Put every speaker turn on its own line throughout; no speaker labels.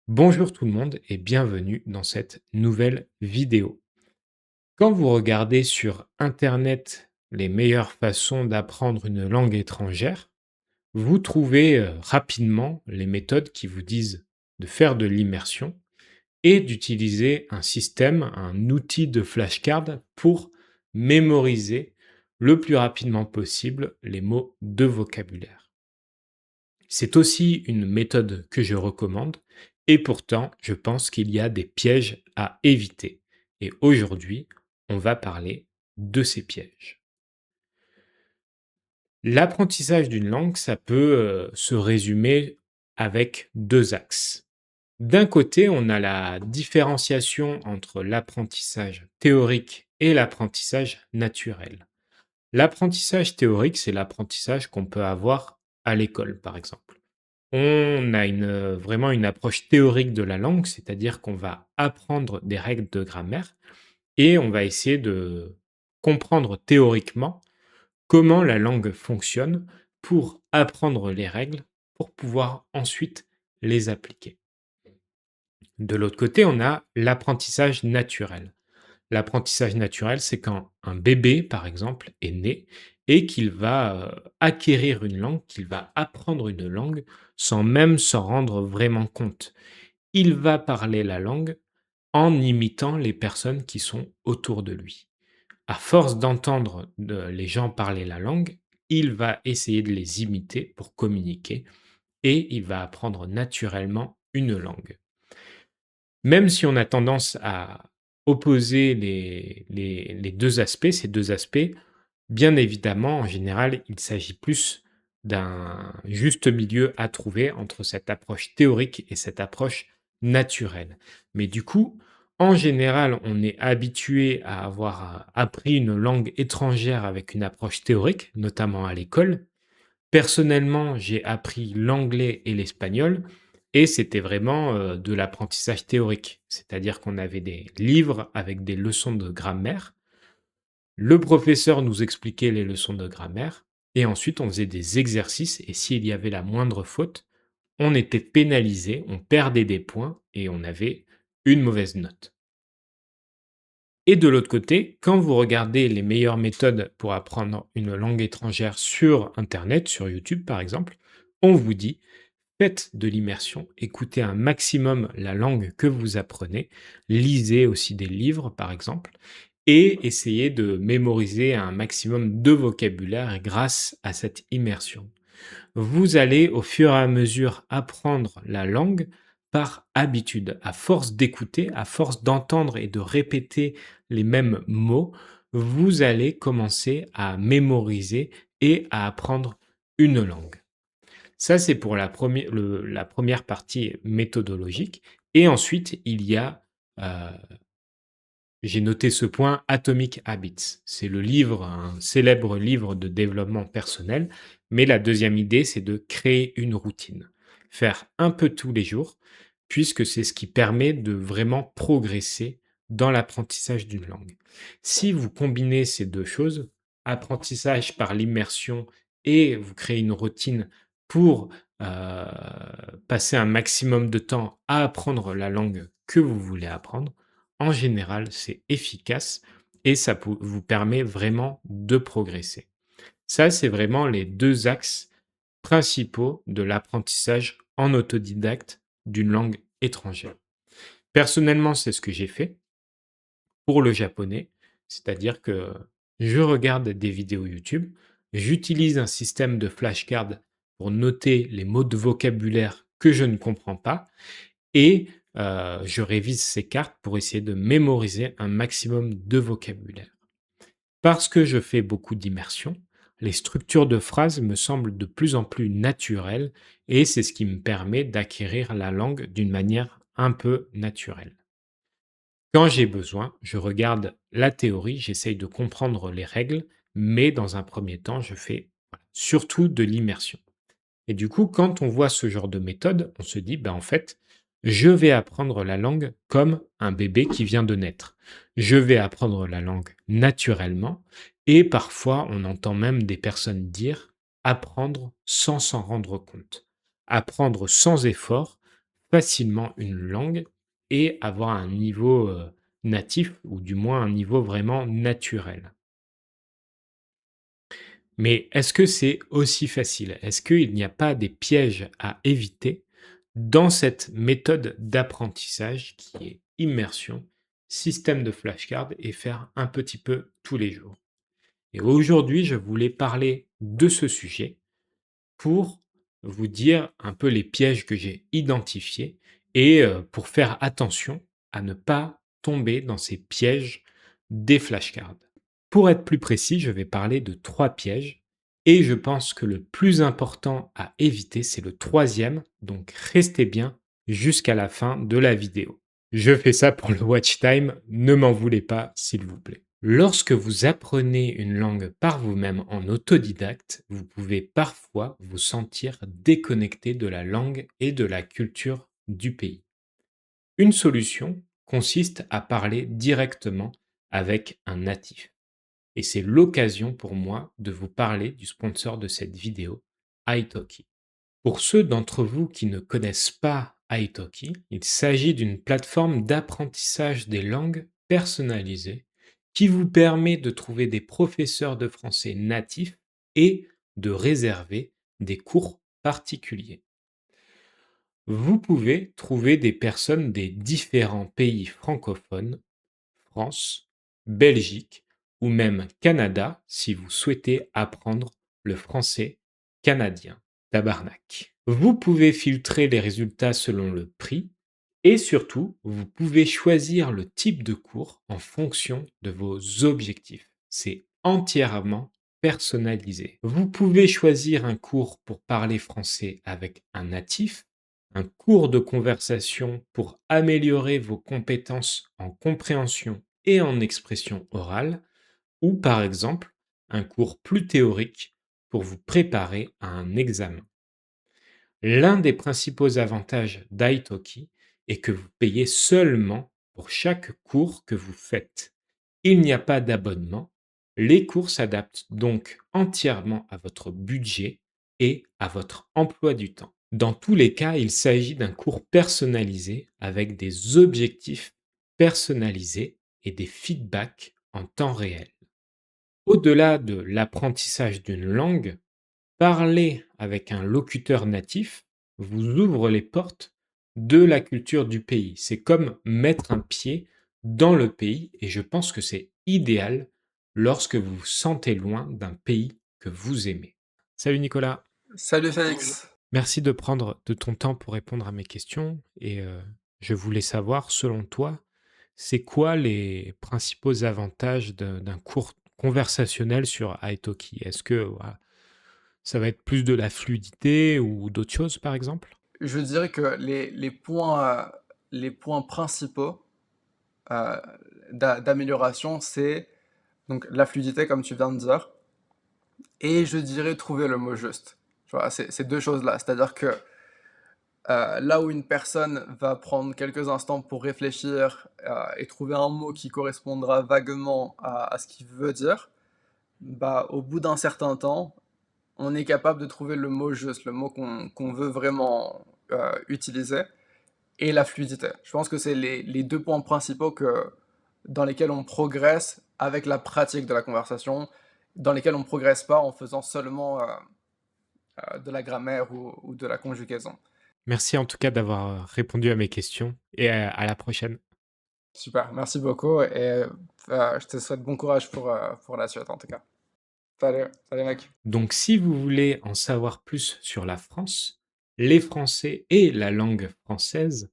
Bonjour tout le monde et bienvenue dans cette nouvelle vidéo. Quand vous regardez sur Internet les meilleures façons d'apprendre une langue étrangère, vous trouvez rapidement les méthodes qui vous disent de faire de l'immersion et d'utiliser un système, un outil de flashcard pour mémoriser le plus rapidement possible les mots de vocabulaire. C'est aussi une méthode que je recommande et pourtant, je pense qu'il y a des pièges à éviter. Et aujourd'hui, on va parler de ces pièges. L'apprentissage d'une langue, ça peut se résumer avec deux axes. D'un côté, on a la différenciation entre l'apprentissage théorique et l'apprentissage naturel. L'apprentissage théorique, c'est l'apprentissage qu'on peut avoir à l'école, par exemple. On a vraiment une approche théorique de la langue, c'est-à-dire qu'on va apprendre des règles de grammaire et on va essayer de comprendre théoriquement comment la langue fonctionne pour apprendre les règles, pour pouvoir ensuite les appliquer. De l'autre côté, on a l'apprentissage naturel. L'apprentissage naturel, c'est quand un bébé, par exemple, est né et qu'il va acquérir une langue, qu'il va apprendre une langue sans même s'en rendre vraiment compte. Il va parler la langue en imitant les personnes qui sont autour de lui. À force d'entendre les gens parler la langue, il va essayer de les imiter pour communiquer et il va apprendre naturellement une langue. Même si on a tendance à opposer les 2 aspects, ces 2 aspects, bien évidemment, en général, il s'agit plus d'un juste milieu à trouver entre cette approche théorique et cette approche naturelle. Mais du coup, en général, on est habitué à avoir, appris une langue étrangère avec une approche théorique, notamment à l'école. Personnellement, j'ai appris l'anglais et l'espagnol et c'était vraiment, de l'apprentissage théorique. C'est-à-dire qu'on avait des livres avec des leçons de grammaire. Le professeur nous expliquait les leçons de grammaire et ensuite on faisait des exercices et s'il y avait la moindre faute, on était pénalisé, on perdait des points et on avait une mauvaise note. Et de l'autre côté, quand vous regardez les meilleures méthodes pour apprendre une langue étrangère sur internet, sur YouTube par exemple, on vous dit: faites de l'immersion, écoutez un maximum la langue que vous apprenez, lisez aussi des livres par exemple, et essayez de mémoriser un maximum de vocabulaire grâce à cette immersion. Vous allez au fur et à mesure apprendre la langue par habitude. À force d'écouter, à force d'entendre et de répéter les mêmes mots, vous allez commencer à mémoriser et à apprendre une langue. Ça, c'est pour la première partie méthodologique et ensuite il y a, heu, j'ai noté ce point, Atomic Habits. C'est le livre, un célèbre livre de développement personnel, mais la deuxième idée, c'est de créer une routine. Faire un peu tous les jours, puisque c'est ce qui permet de vraiment progresser dans l'apprentissage d'une langue. Si vous combinez ces 2 choses, apprentissage par l'immersion et vous créez une routine pour, heu, passer un maximum de temps à apprendre la langue que vous voulez apprendre, en général, c'est efficace et ça vous permet vraiment de progresser. Ça, c'est vraiment les 2 axes principaux de l'apprentissage en autodidacte d'une langue étrangère. Personnellement, c'est ce que j'ai fait pour le japonais, c'est-à-dire que je regarde des vidéos YouTube, j'utilise un système de flashcards pour noter les mots de vocabulaire que je ne comprends pas et je révise ces cartes pour essayer de mémoriser un maximum de vocabulaire. Parce que je fais beaucoup d'immersion, les structures de phrases me semblent de plus en plus naturelles et c'est ce qui me permet d'acquérir la langue d'une manière un peu naturelle. Quand j'ai besoin, je regarde la théorie, j'essaye de comprendre les règles, mais dans un premier temps, je fais surtout de l'immersion. Et du coup, quand on voit ce genre de méthode, on se dit, ben, en fait, je vais apprendre la langue comme un bébé qui vient de naître. Je vais apprendre la langue naturellement et parfois on entend même des personnes dire apprendre sans s'en rendre compte. Apprendre sans effort, facilement une langue et avoir un niveau, natif ou du moins un niveau vraiment naturel. Mais est-ce que c'est aussi facile? Est-ce qu'il n'y a pas des pièges à éviter dans cette méthode d'apprentissage qui est immersion, système de flashcards et faire un petit peu tous les jours? Et aujourd'hui, je voulais parler de ce sujet pour vous dire un peu les pièges que j'ai identifiés et pour faire attention à ne pas tomber dans ces pièges des flashcards. Pour être plus précis, je vais parler de 3 pièges et je pense que le plus important à éviter, c'est le troisième, donc restez bien jusqu'à la fin de la vidéo. Je fais ça pour le watch time, ne m'en voulez pas s'il vous plaît. Lorsque vous apprenez une langue par vous-même en autodidacte, vous pouvez parfois vous sentir déconnecté de la langue et de la culture du pays. Une solution consiste à parler directement avec un natif. Et c'est l'occasion pour moi de vous parler du sponsor de cette vidéo, italki. Pour ceux d'entre vous qui ne connaissent pas italki, il s'agit d'une plateforme d'apprentissage des langues personnalisée qui vous permet de trouver des professeurs de français natifs et de réserver des cours particuliers. Vous pouvez trouver des personnes des différents pays francophones, France, Belgique ou même Canada si vous souhaitez apprendre le français canadien. Tabarnak. Vous pouvez filtrer les résultats selon le prix et surtout, vous pouvez choisir le type de cours en fonction de vos objectifs. C'est entièrement personnalisé. Vous pouvez choisir un cours pour parler français avec un natif, un cours de conversation pour améliorer vos compétences en compréhension et en expression orale, ou par exemple un cours plus théorique pour vous préparer à un examen. L'un des principaux avantages d'italki est que vous payez seulement pour chaque cours que vous faites. Il n'y a pas d'abonnement. Les cours s'adaptent donc entièrement à votre budget et à votre emploi du temps. Dans tous les cas, il s'agit d'un cours personnalisé avec des objectifs personnalisés et des feedbacks en temps réel. Au-delà de l'apprentissage d'une langue, parler avec un locuteur natif vous ouvre les portes de la culture du pays. C'est comme mettre un pied dans le pays et je pense que c'est idéal lorsque vous vous sentez loin d'un pays que vous aimez. Salut Nicolas,
Salut Félix.
merci de prendre de ton temps pour répondre à mes questions et je voulais savoir, selon toi, c'est quoi les principaux avantages d'un cours conversationnel sur italki? Est-ce que voilà, ça va être plus de la fluidité ou d'autres choses, par exemple?
Je dirais que les points principaux euh, d'amélioration, c'est donc la fluidité, comme tu viens de dire, et je dirais trouver le mot juste. Tu vois, ces deux choses-là. C'est-à-dire que là où une personne va prendre quelques instants pour réfléchir et trouver un mot qui correspondra vaguement à ce qu'il veut dire, bah, au bout d'un certain temps, on est capable de trouver le mot juste, le mot qu'on veut vraiment utiliser, et la fluidité. Je pense que c'est les deux points principaux dans lesquels on progresse avec la pratique de la conversation, dans lesquels on ne progresse pas en faisant seulement de la grammaire ou de la conjugaison.
Merci en tout cas d'avoir répondu à mes questions et à la prochaine.
Super, merci beaucoup et je te souhaite bon courage pour la suite en tout cas. Salut, salut mec.
Donc si vous voulez en savoir plus sur la France, les Français et la langue française,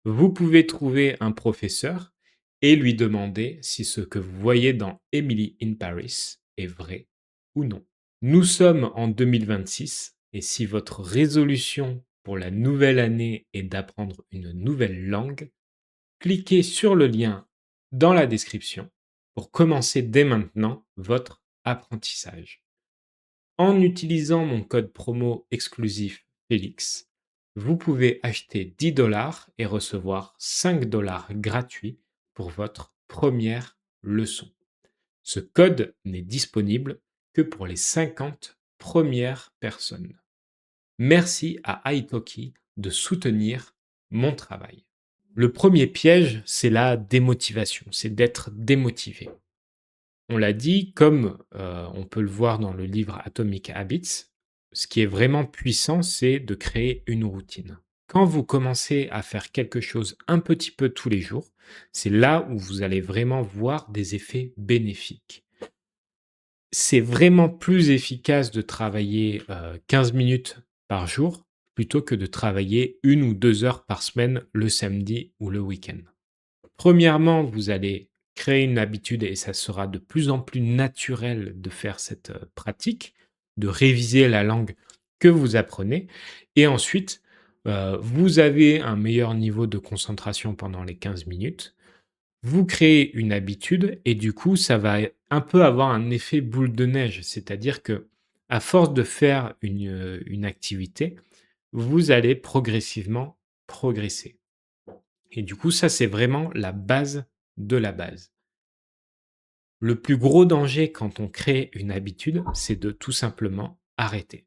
vous pouvez trouver un professeur et lui demander si ce que vous voyez dans Emily in Paris est vrai ou non. Nous sommes en 2026 et si votre résolution pour la nouvelle année est d'apprendre une nouvelle langue, cliquez sur le lien dans la description pour commencer dès maintenant votre apprentissage. En utilisant mon code promo exclusif Félix, vous pouvez acheter 10 $ et recevoir 5 $ gratuits pour votre première leçon. Ce code n'est disponible que pour les 50 premières personnes. Merci à italki de soutenir mon travail. Le premier piège, c'est la démotivation, c'est d'être démotivé. On l'a dit, comme on peut le voir dans le livre Atomic Habits, ce qui est vraiment puissant, c'est de créer une routine. Quand vous commencez à faire quelque chose un petit peu tous les jours, c'est là où vous allez vraiment voir des effets bénéfiques. C'est vraiment plus efficace de travailler 15 minutes par jour plutôt que de travailler 1 ou 2 heures par semaine le samedi ou le week-end. Premièrement, vous allez créer une habitude et ça sera de plus en plus naturel de faire cette pratique, de réviser la langue que vous apprenez. Et ensuite, vous avez un meilleur niveau de concentration pendant les 15 minutes. Vous créez une habitude et du coup, ça va un peu avoir un effet boule de neige. C'est-à-dire que à force de faire une activité, vous allez progressivement progresser. Et du coup, ça, c'est vraiment la base de la base. Le plus gros danger quand on crée une habitude, c'est de tout simplement arrêter.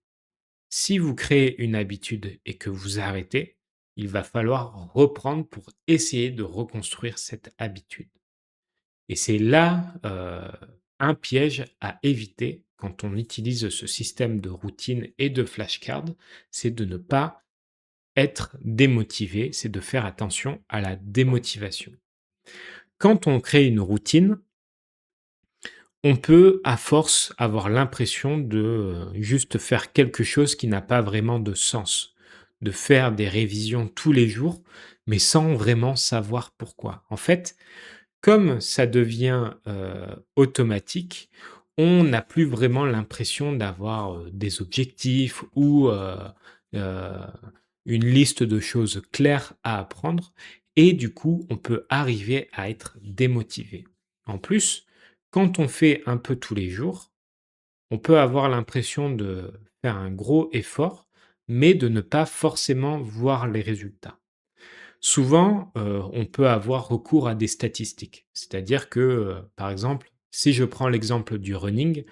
Si vous créez une habitude et que vous arrêtez, il va falloir reprendre pour essayer de reconstruire cette habitude. Et c'est là un piège à éviter quand on utilise ce système de routine et de flashcard, c'est de ne pas être démotivé, c'est de faire attention à la démotivation. Quand on crée une routine, on peut, à force, avoir l'impression de juste faire quelque chose qui n'a pas vraiment de sens, de faire des révisions tous les jours, mais sans vraiment savoir pourquoi. En fait, comme ça devient automatique, on n'a plus vraiment l'impression d'avoir des objectifs ou euh, une liste de choses claires à apprendre, et du coup, on peut arriver à être démotivé. En plus, quand on fait un peu tous les jours, on peut avoir l'impression de faire un gros effort, mais de ne pas forcément voir les résultats. Souvent, on peut avoir recours à des statistiques. C'est-à-dire que, par exemple, si je prends l'exemple du running,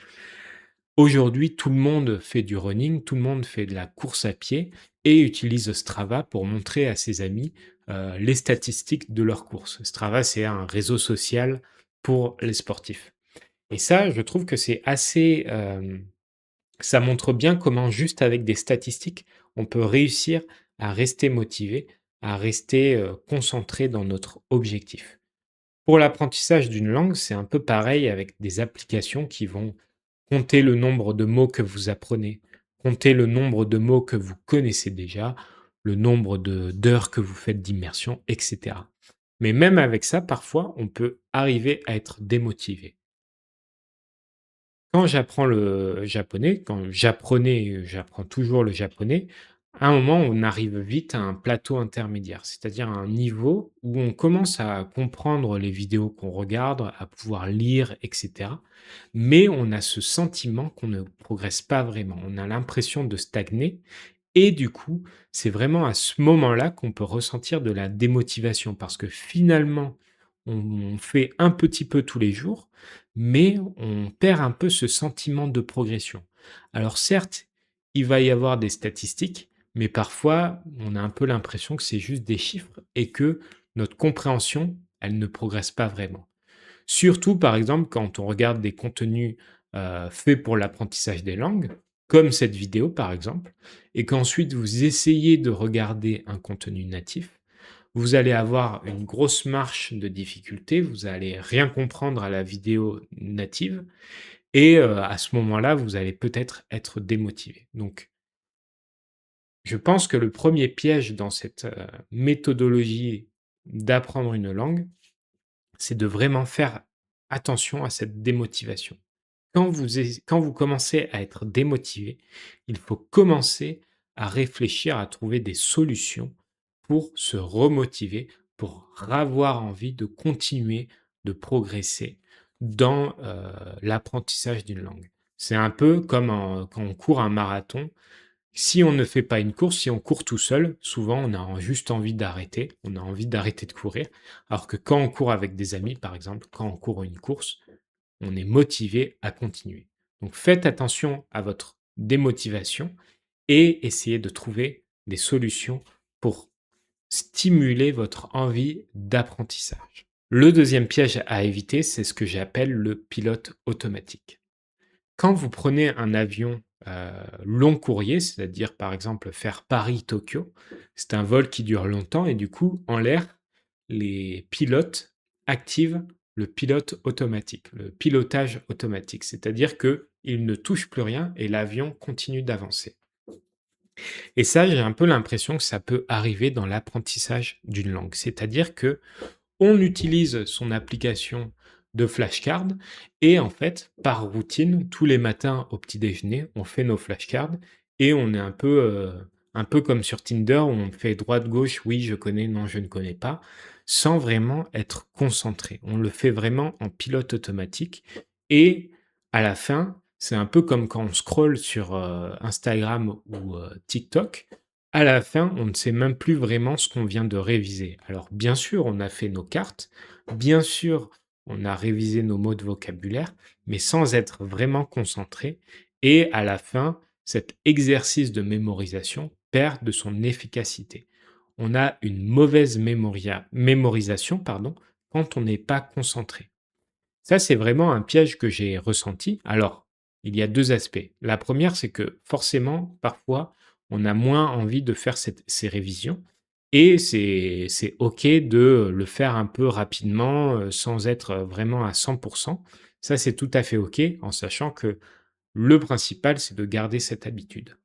aujourd'hui, tout le monde fait du running, tout le monde fait de la course à pied et utilise Strava pour montrer à ses amis, les statistiques de leur course. Strava, c'est un réseau social pour les sportifs. Et ça, je trouve que c'est assez, ça montre bien comment juste avec des statistiques, on peut réussir à rester motivé, à rester, concentré dans notre objectif. Pour l'apprentissage d'une langue, c'est un peu pareil avec des applications qui vont compter le nombre de mots que vous apprenez, compter le nombre de mots que vous connaissez déjà, le nombre d'heures que vous faites d'immersion, et cetera. Mais même avec ça, parfois, on peut arriver à être démotivé. Quand j'apprends le japonais, quand j'apprenais, j'apprends toujours le japonais, à un moment, on arrive vite à un plateau intermédiaire, c'est-à-dire à un niveau où on commence à comprendre les vidéos qu'on regarde, à pouvoir lire, et cetera. Mais on a ce sentiment qu'on ne progresse pas vraiment. On a l'impression de stagner et du coup, c'est vraiment à ce moment-là qu'on peut ressentir de la démotivation parce que finalement, on fait un petit peu tous les jours, mais on perd un peu ce sentiment de progression. Alors certes, il va y avoir des statistiques, mais parfois, on a un peu l'impression que c'est juste des chiffres et que notre compréhension, elle ne progresse pas vraiment. Surtout, par exemple, quand on regarde des contenus, faits pour l'apprentissage des langues, comme cette vidéo, par exemple, et qu'ensuite vous essayez de regarder un contenu natif, vous allez avoir une grosse marche de difficulté, vous allez rien comprendre à la vidéo native et à ce moment-là, vous allez peut-être être démotivé. Donc je pense que le premier piège dans cette, méthodologie d'apprendre une langue, c'est de vraiment faire attention à cette démotivation. Quand vous commencez à être démotivé, il faut commencer à réfléchir, à trouver des solutions pour se remotiver, pour avoir envie de continuer de progresser dans, l'apprentissage d'une langue. C'est un peu comme quand on court un marathon. Si on ne fait pas une course, si on court tout seul, souvent on a juste envie d'arrêter, on a envie d'arrêter de courir. Alors que quand on court avec des amis, par exemple, quand on court une course, on est motivé à continuer. Donc faites attention à votre démotivation et essayez de trouver des solutions pour stimuler votre envie d'apprentissage. Le deuxième piège à éviter, c'est ce que j'appelle le pilote automatique. Quand vous prenez un avion long courrier, c'est-à-dire par exemple faire Paris-Tokyo, c'est un vol qui dure longtemps et du coup, en l'air, les pilotes activent le pilote automatique, le pilotage automatique, c'est-à-dire qu'ils ne touchent plus rien et l'avion continue d'avancer. Et ça, j'ai un peu l'impression que ça peut arriver dans l'apprentissage d'une langue, c'est-à-dire que on utilise son application de flashcards et en fait, par routine, tous les matins au petit déjeuner, on fait nos flashcards et on est un peu comme sur Tinder où on fait droite-gauche, oui, je connais, non, je ne connais pas, sans vraiment être concentré. On le fait vraiment en pilote automatique et à la fin, c'est un peu comme quand on scrolle sur Instagram ou TikTok. À la fin, on ne sait même plus vraiment ce qu'on vient de réviser. Alors, bien sûr, on a fait nos cartes, bien sûr, on a révisé nos mots de vocabulaire, mais sans être vraiment concentré. Et à la fin, cet exercice de mémorisation perd de son efficacité. On a une mauvaise mémorisation quand on n'est pas concentré. Ça, c'est vraiment un piège que j'ai ressenti. Alors, il y a 2 aspects. La première, c'est que forcément, parfois, on a moins envie de faire ces révisions et c'est OK de le faire un peu rapidement, sans être vraiment à 100. Ça, c'est tout à fait OK, en sachant que le principal, c'est de garder cette habitude.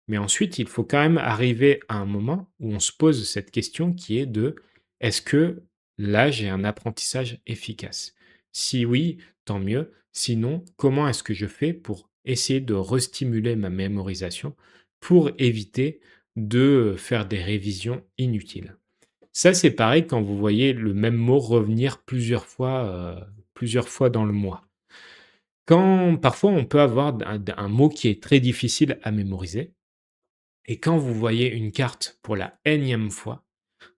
Mais ensuite, il faut quand même arriver à un moment où on se pose cette question qui est de: «Est-ce que là, j'ai un apprentissage efficace? Si oui, tant mieux. Sinon, comment est-ce que je fais pour essayer de restimuler ma mémorisation pour éviter de faire des révisions inutiles?» Ça, c'est pareil quand vous voyez le même mot revenir plusieurs fois dans le mois. Quand parfois on peut avoir un mot qui est très difficile à mémoriser et quand vous voyez une carte pour la énième fois,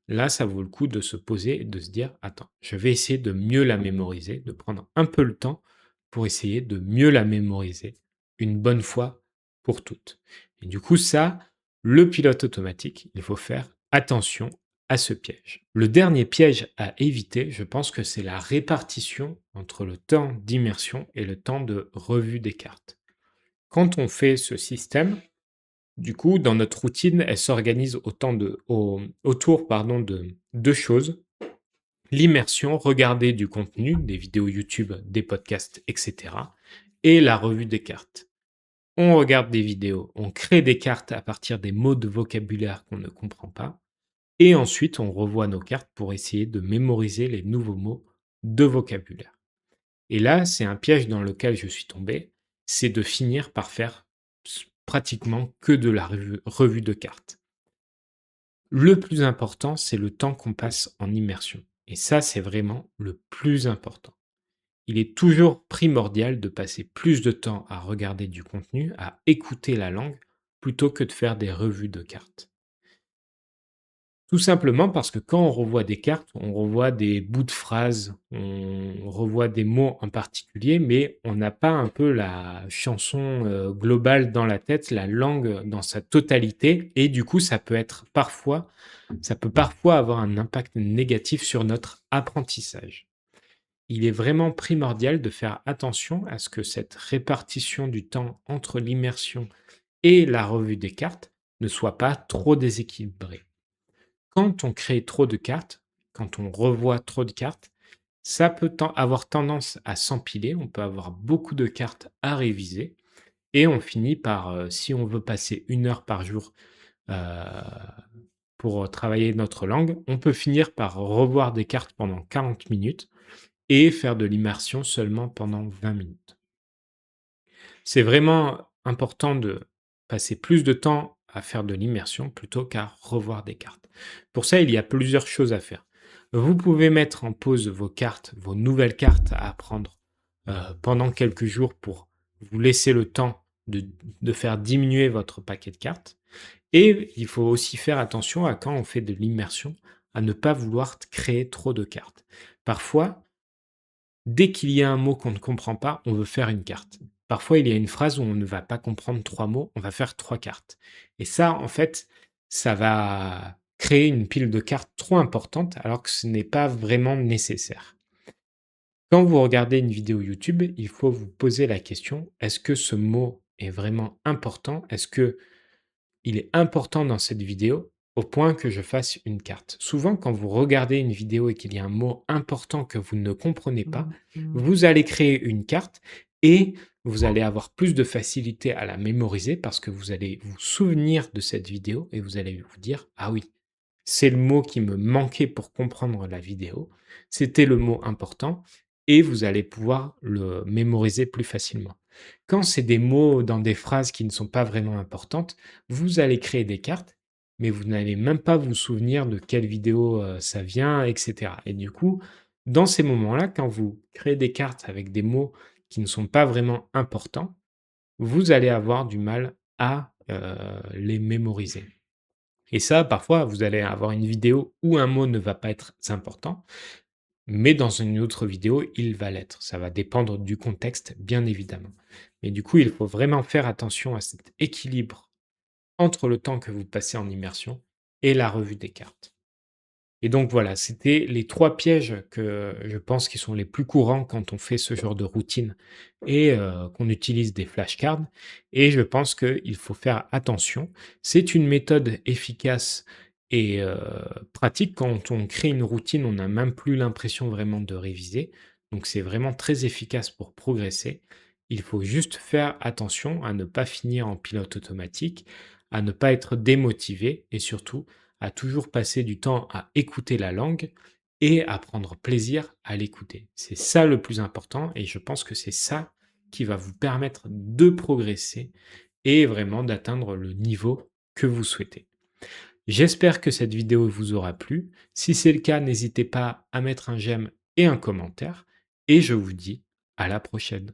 là, ça vaut le coup de se poser et de se dire: «Attends, je vais essayer de mieux la mémoriser», de prendre un peu le temps pour essayer de mieux la mémoriser une bonne fois pour toutes. Et du coup, ça, le pilote automatique, il faut faire attention à ce piège. Le dernier piège à éviter, je pense que c'est la répartition entre le temps d'immersion et le temps de revue des cartes. Quand on fait ce système, du coup, dans notre routine, elle s'organise autour de 2 choses. L'immersion, regarder du contenu, des vidéos YouTube, des podcasts, et cetera, et la revue des cartes. On regarde des vidéos, on crée des cartes à partir des mots de vocabulaire qu'on ne comprend pas, et ensuite on revoit nos cartes pour essayer de mémoriser les nouveaux mots de vocabulaire. Et là, c'est un piège dans lequel je suis tombé, c'est de finir par faire pratiquement que de la revue de cartes. Le plus important, c'est le temps qu'on passe en immersion. Et ça, c'est vraiment le plus important. Il est toujours primordial de passer plus de temps à regarder du contenu, à écouter la langue, plutôt que de faire des revues de cartes. Tout simplement parce que quand on revoit des cartes, on revoit des bouts de phrases, on revoit des mots en particulier, mais on n'a pas un peu la chanson, globale dans la tête, la langue dans sa totalité et du coup, ça peut parfois avoir un impact négatif sur notre apprentissage. Il est vraiment primordial de faire attention à ce que cette répartition du temps entre l'immersion et la revue des cartes ne soit pas trop déséquilibrée. Quand on crée trop de cartes, quand on revoit trop de cartes, ça peut avoir tendance à s'empiler. On peut avoir beaucoup de cartes à réviser et on finit par, si on veut passer 1 heure par jour euh, pour travailler notre langue, on peut finir par revoir des cartes pendant 40 minutes et faire de l'immersion seulement pendant 20 minutes. C'est vraiment important de passer plus de temps à faire de l'immersion plutôt qu'à revoir des cartes. Pour ça, il y a plusieurs choses à faire. Vous pouvez mettre en pause vos cartes, vos nouvelles cartes à apprendre pendant quelques jours pour vous laisser le temps de faire diminuer votre paquet de cartes. Et il faut aussi faire attention à quand on fait de l'immersion, à ne pas vouloir créer trop de cartes. Parfois, dès qu'il y a un mot qu'on ne comprend pas, on veut faire une carte. Parfois, il y a une phrase où on ne va pas comprendre 3 mots, on va faire 3 cartes. Et ça, en fait, ça va créer une pile de cartes trop importante alors que ce n'est pas vraiment nécessaire. Quand vous regardez une vidéo YouTube, il faut vous poser la question, est-ce que ce mot est vraiment important? Est-ce que il est important dans cette vidéo au point que je fasse une carte? Souvent, quand vous regardez une vidéo et qu'il y a un mot important que vous ne comprenez pas, vous allez créer une carte et vous allez avoir plus de facilité à la mémoriser parce que vous allez vous souvenir de cette vidéo et vous allez vous dire: «Ah oui, c'est le mot qui me manquait pour comprendre la vidéo. C'était le mot important» et vous allez pouvoir le mémoriser plus facilement. Quand c'est des mots dans des phrases qui ne sont pas vraiment importantes, vous allez créer des cartes, mais vous n'allez même pas vous souvenir de quelle vidéo, ça vient et cetera et du coup, dans ces moments-là, quand vous créez des cartes avec des mots qui ne sont pas vraiment importants, vous allez avoir du mal à, les mémoriser. Et ça, parfois, vous allez avoir une vidéo où un mot ne va pas être important, mais dans une autre vidéo, il va l'être. Ça va dépendre du contexte, bien évidemment. Mais du coup, il faut vraiment faire attention à cet équilibre entre le temps que vous passez en immersion et la revue des cartes. Et donc voilà, c'était les 3 pièges que je pense qui sont les plus courants quand on fait ce genre de routine et qu'on utilise des flashcards et je pense qu'il faut faire attention. C'est une méthode efficace et pratique. Quand on crée une routine, on n'a même plus l'impression vraiment de réviser. Donc c'est vraiment très efficace pour progresser. Il faut juste faire attention à ne pas finir en pilote automatique, à ne pas être démotivé et surtout à toujours passer du temps à écouter la langue et à prendre plaisir à l'écouter. C'est ça le plus important et je pense que c'est ça qui va vous permettre de progresser et vraiment d'atteindre le niveau que vous souhaitez. J'espère que cette vidéo vous aura plu. Si c'est le cas, n'hésitez pas à mettre un j'aime et un commentaire et je vous dis à la prochaine.